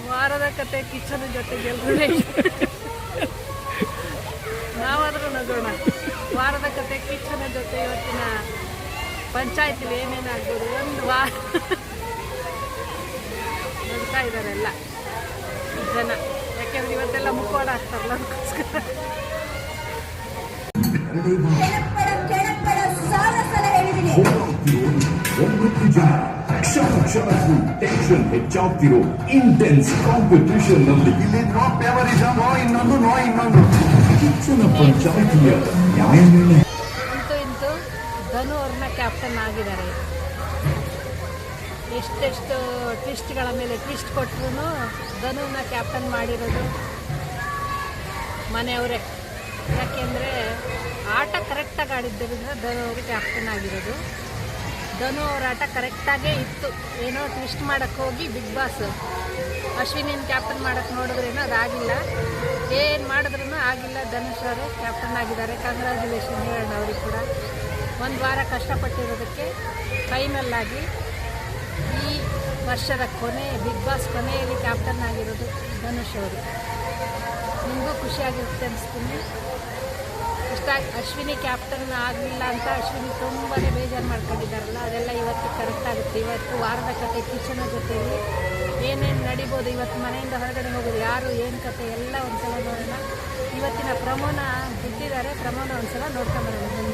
ವಾರದ ಕತೆ ಕಿಚ್ಚನ ಜೊತೆಗೆ ನಾವಾದರೂ ನಗೋಣ. ವಾರದ ಕತೆ ಕಿಚ್ಚನ ಜೊತೆ ಇವತ್ತಿನ ಪಂಚಾಯತಿಲಿ ಏನೇನಾಗ್ಬೋದು ಒಂದು ವಾರ ನೋಡ್ತಾ ಇದ್ದಾರೆಲ್ಲ ಜನ. ಯಾಕೆಂದ್ರೆ ಇವತ್ತೆಲ್ಲ ಮುಖವಾಡ ಹಾಕ್ತಾರಲ್ಲ ಅದಕ್ಕೋಸ್ಕರ. ಟೆನ್ಷನ್ ಹೆಚ್ಚಾಗ್ತಿರೋ ಇಂಟೆನ್ಸ್ ಕಾಂಪಿಟಿಷನ್ ನಲ್ಲಿ ಇಲ್ಲಿ ನೋ ಫೇವರಿಸಮ್, ಇನ್ನೊಂದು ಕಿಚ್ಚನ ಪಂಚಾಯಿತಿಯ ನ್ಯಾಯನಿರ್ಣಯ. ಇಂತೂ ಧನು ಅವ್ರನ್ನ ಕ್ಯಾಪ್ಟನ್ ಆಗಿದ್ದಾರೆ. ಎಷ್ಟೆಷ್ಟು ಟ್ವಿಸ್ಟ್ಗಳ ಮೇಲೆ ಟ್ವಿಸ್ಟ್ ಕೊಟ್ಟರು ಧನುನ ಕ್ಯಾಪ್ಟನ್ ಮಾಡಿರೋದು ಮನೆಯವರೇ. ಯಾಕೆಂದರೆ ಆಟ ಕರೆಕ್ಟಾಗಿ ಆಡಿದ್ದರಿಂದ ಧನು ಅವರು ಕ್ಯಾಪ್ಟನ್ ಆಗಿರೋದು. ಧನು ಅವ್ರ ಆಟ ಕರೆಕ್ಟಾಗೇ ಇತ್ತು. ಏನೋ ಟ್ವಿಸ್ಟ್ ಮಾಡೋಕ್ಕೆ ಹೋಗಿ ಬಿಗ್ ಬಾಸ್ ಅಶ್ವಿನಿನ ಕ್ಯಾಪ್ಟನ್ ಮಾಡೋಕ್ಕೆ ನೋಡಿದ್ರೇನೋ ಅದಾಗಿಲ್ಲ. ಏನು ಮಾಡಿದ್ರೂ ಆಗಿಲ್ಲ. ಧನುಷ್ ಅವರು ಕ್ಯಾಪ್ಟನ್ ಆಗಿದ್ದಾರೆ. ಕಂಗ್ರ್ಯಾಚುಲೇಷನ್ ಹೇಳೋಣ ಅವ್ರಿಗೆ ಕೂಡ. ಒಂದು ವಾರ ಕಷ್ಟಪಟ್ಟಿರೋದಕ್ಕೆ ಫೈನಲ್ಲಾಗಿ ಈ ವರ್ಷದ ಬಿಗ್ ಬಾಸ್ ಕೊನೆಯಲ್ಲಿ ಕ್ಯಾಪ್ಟನ್ ಆಗಿರೋದು ಧನುಷ್ ಅವರು. ನಿಮಗೂ ಖುಷಿಯಾಗಿರುತ್ತೆ ಅನಿಸ್ತೀನಿ. ಅಶ್ವಿನಿ ಕ್ಯಾಪ್ಟನ್ ಆಗಲಿಲ್ಲ ಅಂತ ಅಶ್ವಿನಿ ತುಂಬಾ ಬೇಜಾರು ಮಾಡ್ಕೊಂಡಿದ್ದಾರಲ್ಲ, ಅದೆಲ್ಲ ಇವತ್ತು ಕರೆಕ್ಟ್ ಆಗುತ್ತೆ. ಇವತ್ತು ವಾರದ ಕತೆ ಕಿಚನ ಜೊತೆಯಲ್ಲಿ ಏನೇನು ನಡಿಬೋದು, ಇವತ್ತು ಮನೆಯಿಂದ ಹೊರಗಡೆ ಹೋಗೋದು ಯಾರು, ಏನು ಕತೆ ಎಲ್ಲ ಒಂದ್ಸಲ ನೋಡೋಣ. ಇವತ್ತಿನ ಪ್ರಮೋನ ಬಿಟ್ಟಿದ್ದಾರೆ. ಪ್ರಮೋನ ಒಂದ್ಸಲ ನೋಡ್ಕೊಂಬರೋಣ.